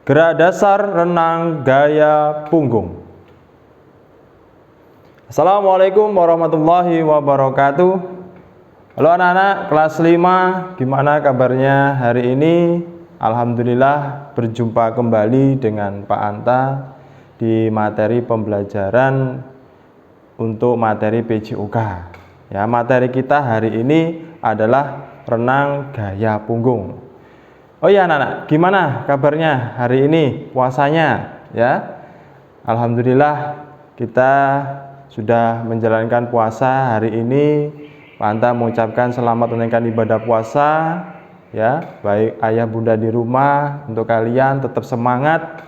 Gerak dasar renang gaya punggung. Assalamualaikum warahmatullahi wabarakatuh. Halo anak-anak kelas 5, gimana kabarnya hari ini? Alhamdulillah berjumpa kembali dengan Pak Anta di materi pembelajaran untuk materi PJOK. Ya, materi kita hari ini adalah renang gaya punggung. Oh ya anak-anak, gimana kabarnya hari ini puasanya? Ya, alhamdulillah kita sudah menjalankan puasa hari ini. Pak Anta mengucapkan selamat menunaikan ibadah puasa. Ya, baik ayah bunda di rumah, untuk kalian tetap semangat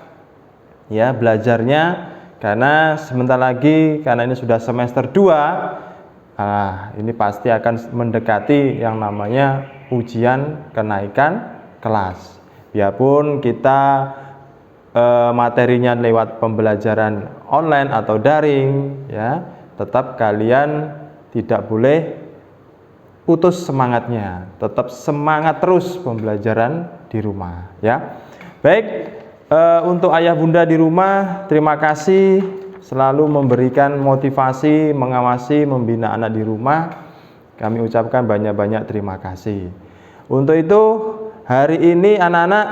ya belajarnya, karena sebentar lagi, karena ini sudah semester 2, ini pasti akan mendekati yang namanya ujian kenaikan kelas. Biarpun kita materinya lewat pembelajaran online atau daring ya, tetap kalian tidak boleh putus semangatnya, tetap semangat terus pembelajaran di rumah ya. Baik, untuk ayah bunda di rumah, terima kasih selalu memberikan motivasi, mengawasi, membina anak di rumah. Kami ucapkan banyak-banyak terima kasih. Untuk itu hari ini anak-anak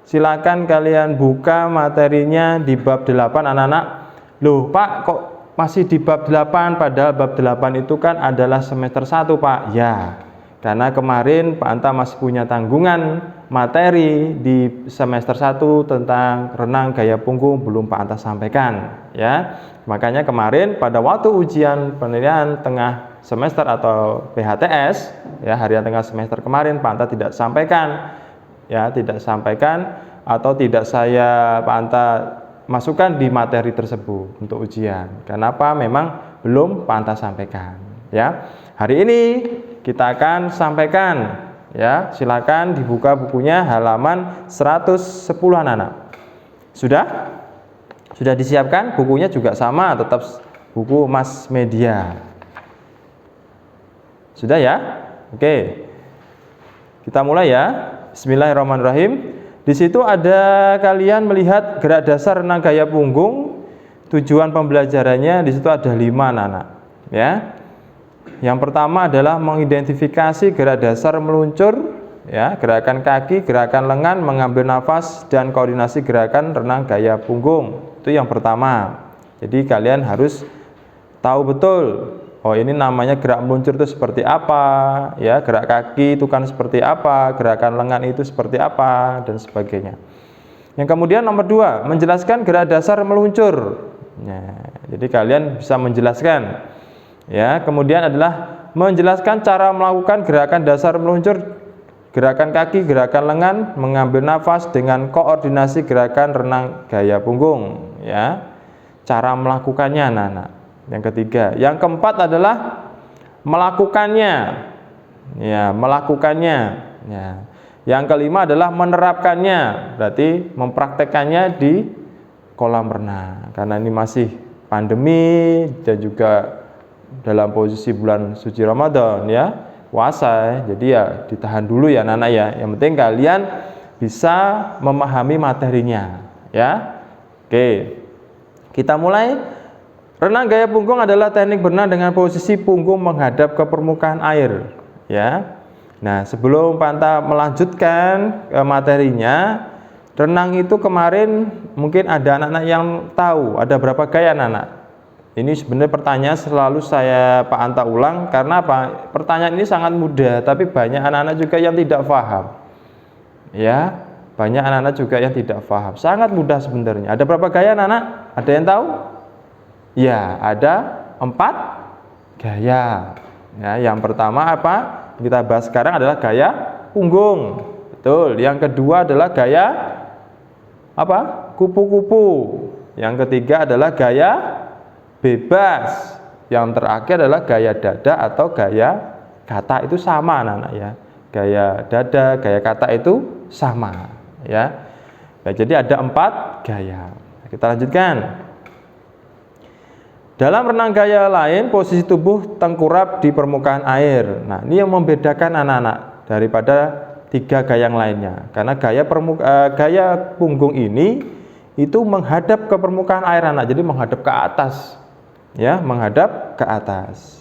silakan kalian buka materinya di bab 8 anak-anak. Loh Pak, kok masih di bab 8 padahal bab 8 itu kan adalah semester 1 Pak? Ya, karena kemarin Pak Anta masih punya tanggungan materi di semester 1 tentang renang gaya punggung belum Pak Anta sampaikan ya. Makanya kemarin pada waktu ujian penilaian tengah semester atau PHTS ya, harian tengah semester kemarin Pak Anta tidak sampaikan ya, tidak sampaikan atau tidak saya Pak Anta masukkan di materi tersebut untuk ujian. Kenapa? Memang belum Pak Anta sampaikan ya. Hari ini kita akan sampaikan ya. Silakan dibuka bukunya halaman 110 anak-anak. Sudah disiapkan bukunya juga sama, tetap buku Mas Media. Sudah ya? Oke. Kita mulai ya. Bismillahirrahmanirrahim. Di situ ada kalian melihat gerak dasar renang gaya punggung. Tujuan pembelajarannya di situ ada 5 anak-anak ya. Yang pertama adalah mengidentifikasi gerak dasar meluncur ya, gerakan kaki, gerakan lengan, mengambil nafas, dan koordinasi gerakan renang gaya punggung. Itu yang pertama. Jadi kalian harus tahu betul, oh ini namanya gerak meluncur itu seperti apa ya, gerak kaki itu kan seperti apa, gerakan lengan itu seperti apa, dan sebagainya. Yang kemudian nomor 2, menjelaskan gerak dasar meluncur ya, jadi kalian bisa menjelaskan ya. Kemudian adalah menjelaskan cara melakukan gerakan dasar meluncur, gerakan kaki, gerakan lengan, mengambil nafas, dengan koordinasi gerakan renang gaya punggung ya, cara melakukannya anak-anak. Yang ketiga, yang keempat adalah melakukannya ya, melakukannya ya. Yang kelima adalah menerapkannya, berarti mempraktekannya di kolam renang, karena ini masih pandemi dan juga dalam posisi bulan suci Ramadan ya, puasa, jadi ya ditahan dulu ya anak-anak ya. Yang penting kalian bisa memahami materinya ya. Oke, kita mulai. Renang gaya punggung adalah teknik berenang dengan posisi punggung menghadap ke permukaan air ya. Nah, sebelum Pak Anta melanjutkan materinya, renang itu kemarin mungkin ada anak-anak yang tahu ada berapa gaya anak-anak. Ini sebenarnya pertanyaan selalu saya Pak Anta ulang, karena apa? Pertanyaan ini sangat mudah, tapi banyak anak-anak juga yang tidak paham ya. Banyak anak-anak juga yang tidak paham. Sangat mudah sebenarnya. Ada berapa gaya anak-anak? Ada yang tahu? Ya, ada 4 gaya. Ya, yang pertama apa? Kita bahas sekarang adalah gaya punggung. Betul. Yang kedua adalah gaya apa? Kupu-kupu. Yang ketiga adalah gaya bebas. Yang terakhir adalah gaya dada atau gaya kata. Itu sama anak-anak ya. Gaya dada, gaya kata itu sama ya. Nah, jadi ada 4 gaya. Kita lanjutkan. Dalam renang gaya lain, posisi tubuh tengkurap di permukaan air. Nah, ini yang membedakan anak-anak daripada 3 gaya yang lainnya. Karena gaya punggung ini itu menghadap ke permukaan air anak, jadi menghadap ke atas. Ya, menghadap ke atas.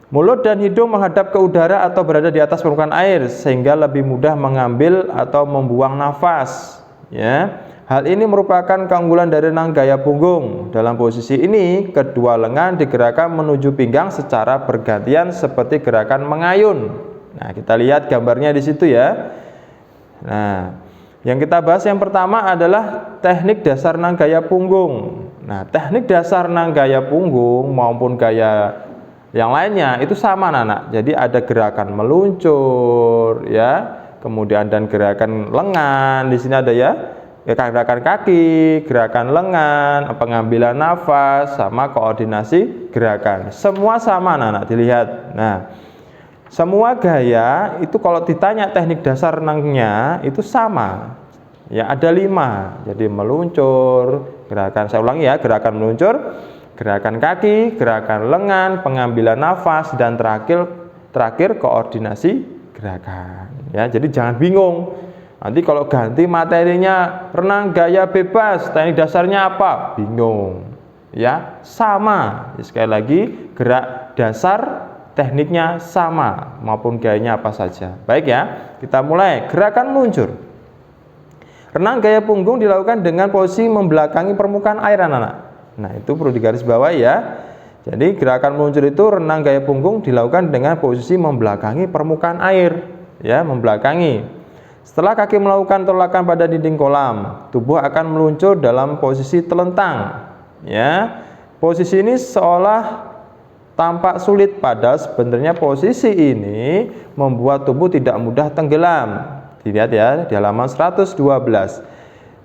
Mulut dan hidung menghadap ke udara atau berada di atas permukaan air sehingga lebih mudah mengambil atau membuang nafas. Ya, hal ini merupakan keunggulan dari renang gaya punggung. Dalam posisi ini, kedua lengan digerakkan menuju pinggang secara bergantian seperti gerakan mengayun. Nah, kita lihat gambarnya di situ ya. Nah, yang kita bahas yang pertama adalah teknik dasar renang gaya punggung. Nah, teknik dasar renang gaya punggung maupun gaya yang lainnya itu sama anak. Jadi ada gerakan meluncur ya, kemudian dan gerakan lengan. Di sini ada ya, gerakan kaki, gerakan lengan, pengambilan nafas sama koordinasi gerakan. Semua sama anak dilihat. Nah, semua gaya itu kalau ditanya teknik dasar renangnya itu sama. Ya, ada 5. Jadi meluncur, gerakan, saya ulangi ya, gerakan meluncur, gerakan kaki, gerakan lengan, pengambilan nafas, dan terakhir koordinasi gerakan. Ya, jadi jangan bingung. Nanti kalau ganti materinya renang gaya bebas, teknik dasarnya apa? Bingung. Ya, sama. Sekali lagi, gerak dasar tekniknya sama maupun gayanya apa saja. Baik ya, kita mulai. Gerakan meluncur. Renang gaya punggung dilakukan dengan posisi membelakangi permukaan air anak-anak. Nah, itu perlu digarisbawahi ya. Jadi gerakan meluncur itu renang gaya punggung dilakukan dengan posisi membelakangi permukaan air, ya, membelakangi. Setelah kaki melakukan tolakan pada dinding kolam, tubuh akan meluncur dalam posisi telentang. Ya, posisi ini seolah tampak sulit, padahal sebenarnya posisi ini membuat tubuh tidak mudah tenggelam. Dilihat ya di halaman 112.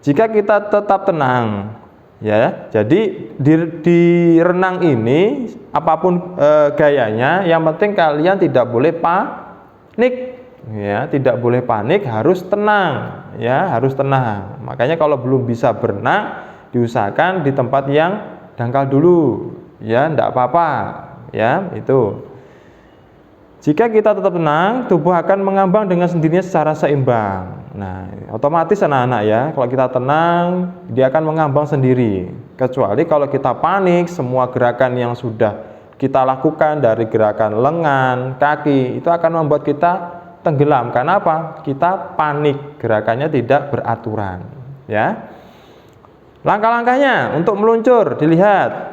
Jika kita tetap tenang, ya, jadi di renang ini apapun gayanya, yang penting kalian tidak boleh panik, ya, tidak boleh panik, harus tenang, ya, harus tenang. Makanya kalau belum bisa berenang, diusahakan di tempat yang dangkal dulu, ya, enggak apa-apa, ya, itu. Jika kita tetap tenang, tubuh akan mengambang dengan sendirinya secara seimbang. Nah, otomatis anak-anak ya, kalau kita tenang, dia akan mengambang sendiri. Kecuali kalau kita panik, semua gerakan yang sudah kita lakukan dari gerakan lengan, kaki, itu akan membuat kita tenggelam. Karena apa? Kita panik, gerakannya tidak beraturan. Ya. Langkah-langkahnya untuk meluncur, dilihat.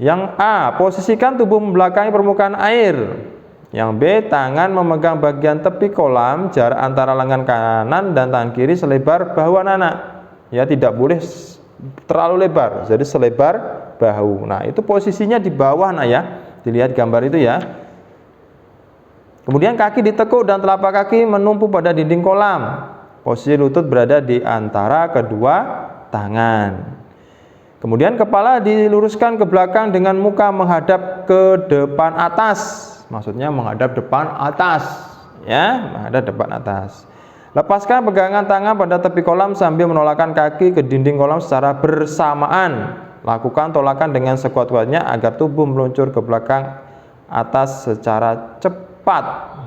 Yang A, posisikan tubuh membelakangi permukaan air. Yang B, tangan memegang bagian tepi kolam, jarak antara lengan kanan dan tangan kiri selebar bahu anak-anak. Ya, tidak boleh terlalu lebar, jadi selebar bahu. Nah, itu posisinya di bawah anak ya. Dilihat gambar itu ya. Kemudian kaki ditekuk dan telapak kaki menumpu pada dinding kolam. Posisi lutut berada di antara kedua tangan. Kemudian kepala diluruskan ke belakang dengan muka menghadap ke depan atas. Maksudnya menghadap depan atas, ya, menghadap depan atas. Lepaskan pegangan tangan pada tepi kolam sambil menolakkan kaki ke dinding kolam secara bersamaan. Lakukan tolakan dengan sekuat-kuatnya agar tubuh meluncur ke belakang atas secara cepat,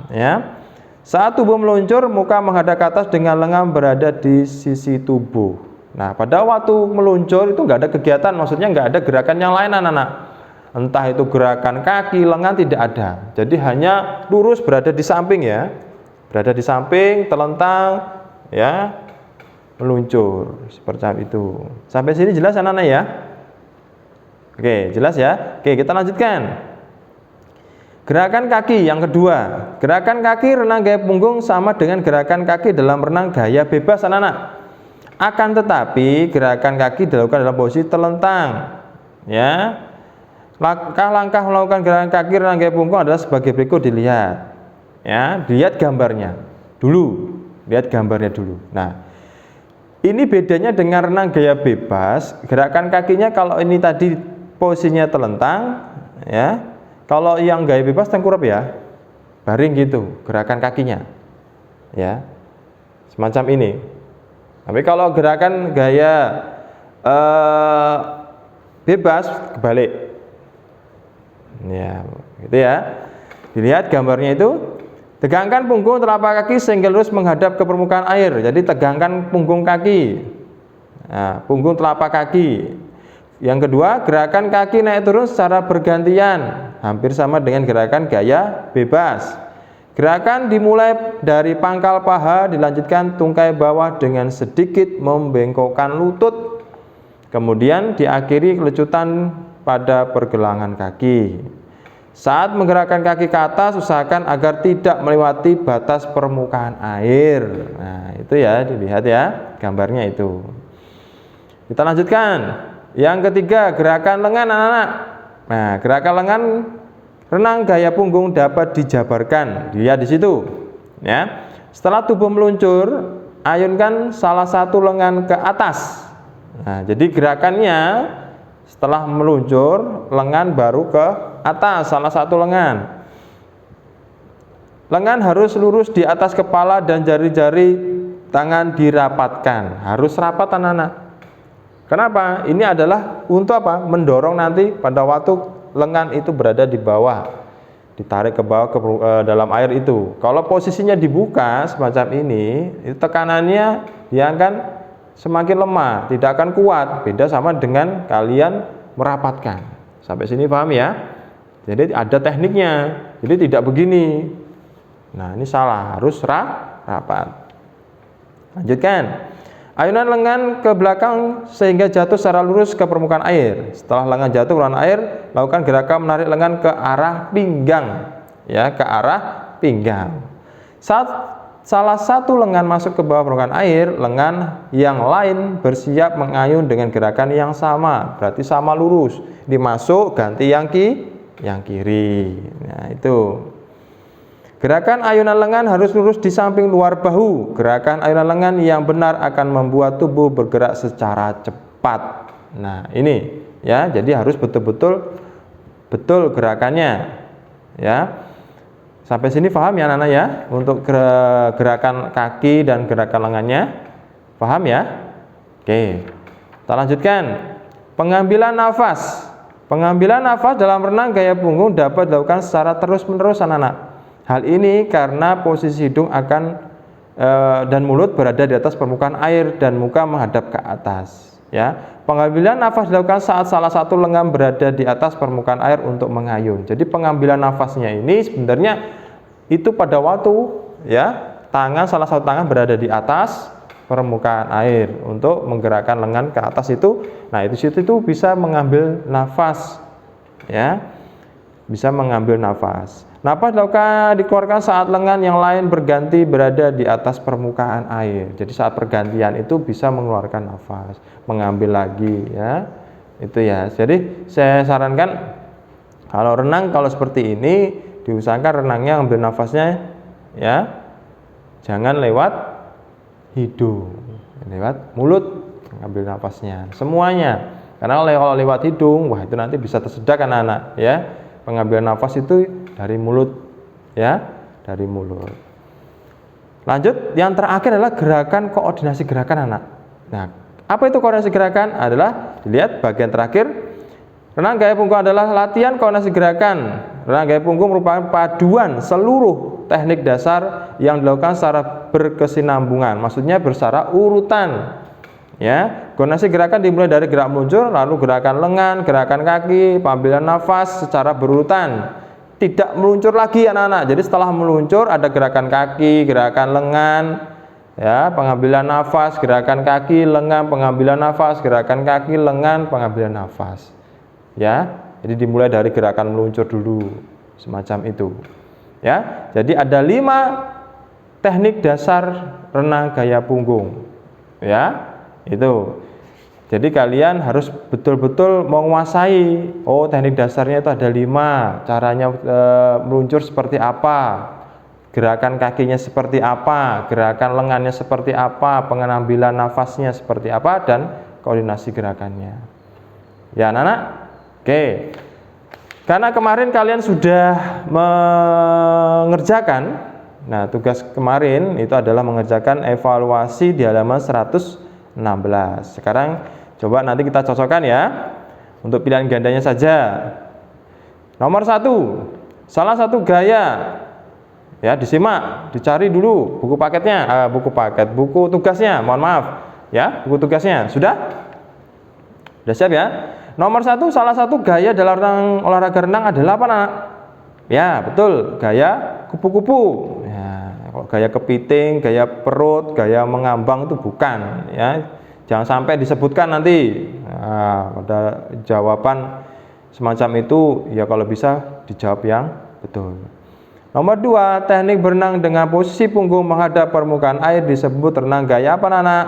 ya. Saat tubuh meluncur, muka menghadap ke atas dengan lengan berada di sisi tubuh. Nah, pada waktu meluncur itu nggak ada kegiatan, maksudnya nggak ada gerakan yang lain anak-anak. Entah itu gerakan kaki, lengan, tidak ada. Jadi hanya lurus berada di samping ya. Berada di samping, telentang, ya, meluncur. Seperti itu. Sampai sini jelas anak-anak ya? Oke, jelas ya? Oke, kita lanjutkan. Gerakan kaki yang kedua. Gerakan kaki renang gaya punggung sama dengan gerakan kaki dalam renang gaya bebas anak-anak. Akan tetapi gerakan kaki dilakukan dalam posisi telentang. Ya. Langkah-langkah melakukan gerakan kaki renang gaya punggung adalah sebagai berikut, dilihat. Ya, lihat gambarnya dulu. Lihat gambarnya dulu. Nah, ini bedanya dengan renang gaya bebas. Gerakan kakinya kalau ini tadi posisinya telentang, ya. Kalau yang gaya bebas tengkurap ya. Baring gitu gerakan kakinya. Ya. Semacam ini. Tapi kalau gerakan gaya bebas kebalik. Ya, gitu ya. Dilihat gambarnya itu. Tegangkan punggung telapak kaki sehingga lurus menghadap ke permukaan air. Jadi tegangkan punggung kaki. Nah, punggung telapak kaki. Yang kedua, gerakan kaki naik turun secara bergantian, hampir sama dengan gerakan gaya bebas. Gerakan dimulai dari pangkal paha, dilanjutkan tungkai bawah dengan sedikit membengkokkan lutut. Kemudian diakhiri kelecutan pada pergelangan kaki. Saat menggerakkan kaki ke atas, usahakan agar tidak melewati batas permukaan air. Nah, itu ya, dilihat ya, gambarnya itu. Kita lanjutkan. Yang ketiga, gerakan lengan anak-anak. Nah, gerakan lengan renang gaya punggung dapat dijabarkan. Dilihat di situ. Ya. Setelah tubuh meluncur, ayunkan salah satu lengan ke atas. Nah, jadi gerakannya setelah meluncur, lengan baru ke atas, salah satu lengan. Lengan harus lurus di atas kepala dan jari-jari tangan dirapatkan. Harus rapat anak-anak. Kenapa? Ini adalah untuk apa? Mendorong nanti pada waktu lengan itu berada di bawah, ditarik ke bawah ke dalam air itu. Kalau posisinya dibuka semacam ini, itu tekanannya dia akan semakin lemah, tidak akan kuat. Beda sama dengan kalian merapatkan. Sampai sini paham ya? Jadi ada tekniknya. Jadi tidak begini. Nah, ini salah, harus rapat. Lanjutkan. Ayunan lengan ke belakang sehingga jatuh secara lurus ke permukaan air. Setelah lengan jatuh ke permukaan air, lakukan gerakan menarik lengan ke arah pinggang. Ya, ke arah pinggang. Saat salah satu lengan masuk ke bawah permukaan air, lengan yang lain bersiap mengayun dengan gerakan yang sama. Berarti sama lurus. Dimasuk, ganti yang kiri. Nah, itu. Gerakan ayunan lengan harus lurus di samping luar bahu. Gerakan ayunan lengan yang benar akan membuat tubuh bergerak secara cepat. Nah, ini ya, jadi harus betul-betul gerakannya. Ya. Sampai sini paham ya anak-anak ya? Untuk gerakan kaki dan gerakan lengannya. Paham ya? Oke. Kita lanjutkan. Pengambilan nafas. Pengambilan nafas dalam renang gaya punggung dapat dilakukan secara terus-menerus anak-anak. Hal ini karena posisi hidung dan mulut berada di atas permukaan air dan muka menghadap ke atas. Ya, pengambilan nafas dilakukan saat salah satu lengan berada di atas permukaan air untuk mengayun. Jadi pengambilan nafasnya ini sebenarnya itu pada waktu ya salah satu tangan berada di atas permukaan air untuk menggerakkan lengan ke atas itu. Nah, itu bisa mengambil nafas. Ya, bisa mengambil nafas. Nafas dikeluarkan saat lengan yang lain berganti berada di atas permukaan air. Jadi saat pergantian itu bisa mengeluarkan nafas, mengambil lagi ya. Itu ya. Jadi saya sarankan kalau renang kalau seperti ini diusahakan renangnya ambil nafasnya ya. Jangan lewat hidung, lewat mulut ambil nafasnya. Semuanya. Karena kalau lewat hidung, wah itu nanti bisa tersedak anak-anak ya. Pengambilan nafas itu dari mulut ya, dari mulut. Lanjut, yang terakhir adalah gerakan koordinasi gerakan anak. Nah, apa itu koordinasi gerakan? Adalah dilihat bagian terakhir. Renang gaya punggung adalah latihan koordinasi gerakan. Renang gaya punggung merupakan paduan seluruh teknik dasar yang dilakukan secara berkesinambungan, maksudnya secara urutan. Ya, koordinasi gerakan dimulai dari gerak meluncur, lalu gerakan lengan, gerakan kaki, pengambilan nafas secara berurutan. Tidak meluncur lagi anak-anak. Jadi setelah meluncur ada gerakan kaki, gerakan lengan, ya, pengambilan nafas, gerakan kaki, lengan, pengambilan nafas, gerakan kaki, lengan, pengambilan nafas. Ya, jadi dimulai dari gerakan meluncur dulu, semacam itu. Ya, jadi ada 5 teknik dasar renang gaya punggung. Ya. Itu. Jadi kalian harus betul-betul menguasai. Oh, teknik dasarnya itu ada 5. Caranya meluncur seperti apa, gerakan kakinya seperti apa, gerakan lengannya seperti apa, pengambilan nafasnya seperti apa, dan koordinasi gerakannya. Ya anak-anak? Oke. Karena kemarin kalian sudah mengerjakan. Nah, tugas kemarin itu adalah mengerjakan evaluasi di halaman 116. Sekarang coba nanti kita cocokkan ya untuk pilihan gandanya saja. Nomor 1, salah satu gaya Ya, disimak, dicari dulu buku paketnya, buku tugasnya, mohon maaf, ya, buku tugasnya. Sudah siap ya? Nomor 1, salah satu gaya dalam olahraga renang adalah apa, Nak? Ya, betul, gaya kupu-kupu. Ya, kalau gaya kepiting, gaya perut, gaya mengambang itu bukan, ya. Jangan sampai disebutkan nanti. Nah, pada jawaban semacam itu, ya kalau bisa dijawab yang betul. Nomor 2, teknik berenang dengan posisi punggung menghadap permukaan air disebut renang gaya apa, Nana?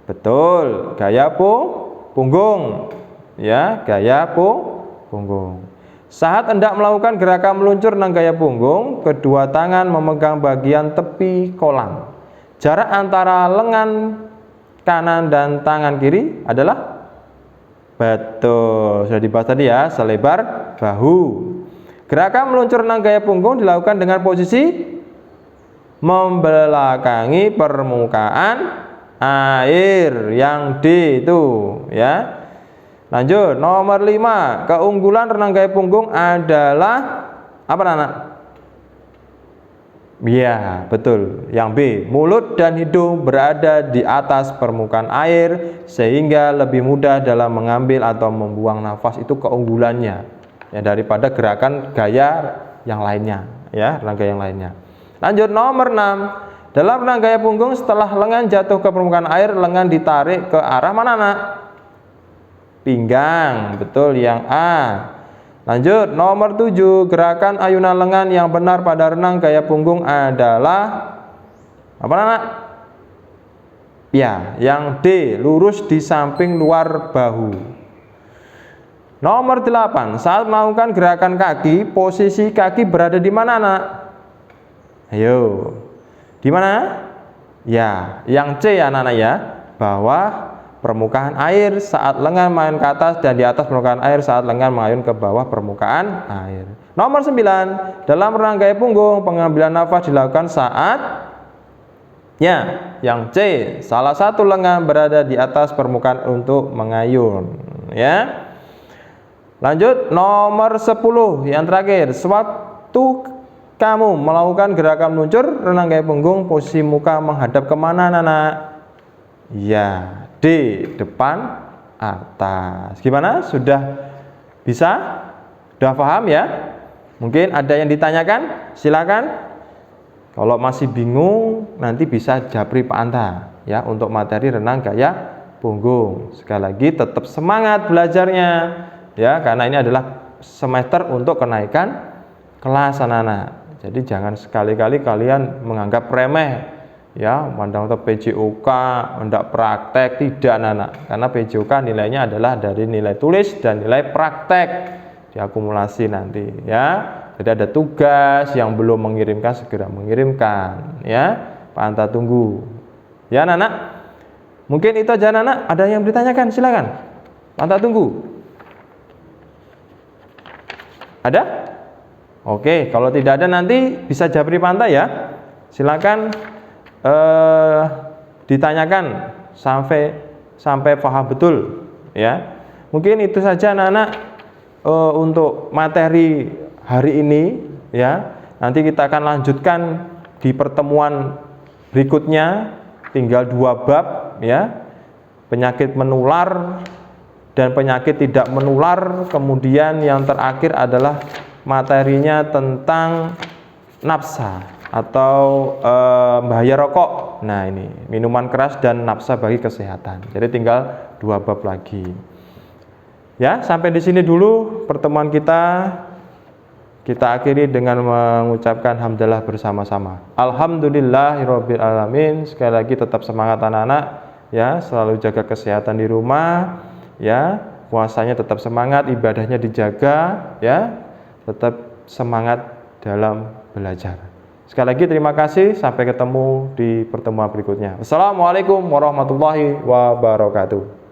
Betul, gaya punggung. Ya, gaya punggung. Saat hendak melakukan gerakan meluncur renang gaya punggung, kedua tangan memegang bagian tepi kolam. Jarak antara lengan kanan dan tangan kiri adalah, betul, sudah dibahas tadi ya, selebar bahu. Gerakan meluncur renang gaya punggung dilakukan dengan posisi membelakangi permukaan air, yang D itu ya. Lanjut, nomor 5, keunggulan renang gaya punggung adalah apa, Nana? Ya, betul, yang B, mulut dan hidung berada di atas permukaan air sehingga lebih mudah dalam mengambil atau membuang nafas. Itu keunggulannya ya, daripada gerakan gaya yang lainnya ya, renang gaya yang lainnya. Lanjut, nomor 6, dalam renang gaya punggung setelah lengan jatuh ke permukaan air, lengan ditarik ke arah mana, Nak? Pinggang, betul, yang A. Lanjut, nomor 7, gerakan ayunan lengan yang benar pada renang gaya punggung adalah apa, Nak? Ya, yang D, lurus di samping luar bahu. Nomor 8, saat melakukan gerakan kaki, posisi kaki berada di mana, Nak? Ayo, di mana? Ya, yang C ya, anak-anak ya, bawah permukaan air saat lengan mengayun ke atas dan di atas permukaan air saat lengan mengayun ke bawah permukaan air. Nomor 9, dalam renang gaya punggung pengambilan nafas dilakukan saat ya, yang C, salah satu lengan berada di atas permukaan untuk mengayun ya. Lanjut, nomor 10 yang terakhir, sewaktu kamu melakukan gerakan meluncur renang gaya punggung, posisi muka menghadap kemana, Nana? Ya, D, depan atas. Gimana? Sudah bisa? Sudah paham ya? Mungkin ada yang ditanyakan? Silakan. Kalau masih bingung, nanti bisa japri Pak Anta ya untuk materi renang gaya punggung. Sekali lagi tetap semangat belajarnya ya, karena ini adalah semester untuk kenaikan kelas anak-anak. Jadi jangan sekali-kali kalian menganggap remeh ya, mandang PJOK, hendak praktek, tidak, anak-anak. Karena PJOK nilainya adalah dari nilai tulis dan nilai praktek diakumulasi nanti ya. Jadi ada tugas yang belum mengirimkan segera mengirimkan ya. Pak Anta tunggu ya, anak-anak. Mungkin itu aja, anak-anak. Ada yang ditanyakan? Silakan. Pak Anta tunggu. Ada? Oke, kalau tidak ada nanti bisa japri Pak Anta ya. Silakan ditanyakan sampai paham betul ya. Mungkin itu saja, anak-anak, untuk materi hari ini ya. Nanti kita akan lanjutkan di pertemuan berikutnya, tinggal 2 bab ya, penyakit menular dan penyakit tidak menular. Kemudian yang terakhir adalah materinya tentang nafsa atau bahaya rokok. Nah, ini minuman keras dan nafsa bagi kesehatan. Jadi tinggal 2 bab lagi. Ya, sampai di sini dulu pertemuan kita. Kita akhiri dengan mengucapkan hamdalah bersama-sama. Alhamdulillahirabbil alamin. Sekali lagi tetap semangat anak-anak ya, selalu jaga kesehatan di rumah ya. Puasanya tetap semangat, ibadahnya dijaga ya. Tetap semangat dalam belajar. Sekali lagi terima kasih, sampai ketemu di pertemuan berikutnya. Assalamualaikum warahmatullahi wabarakatuh.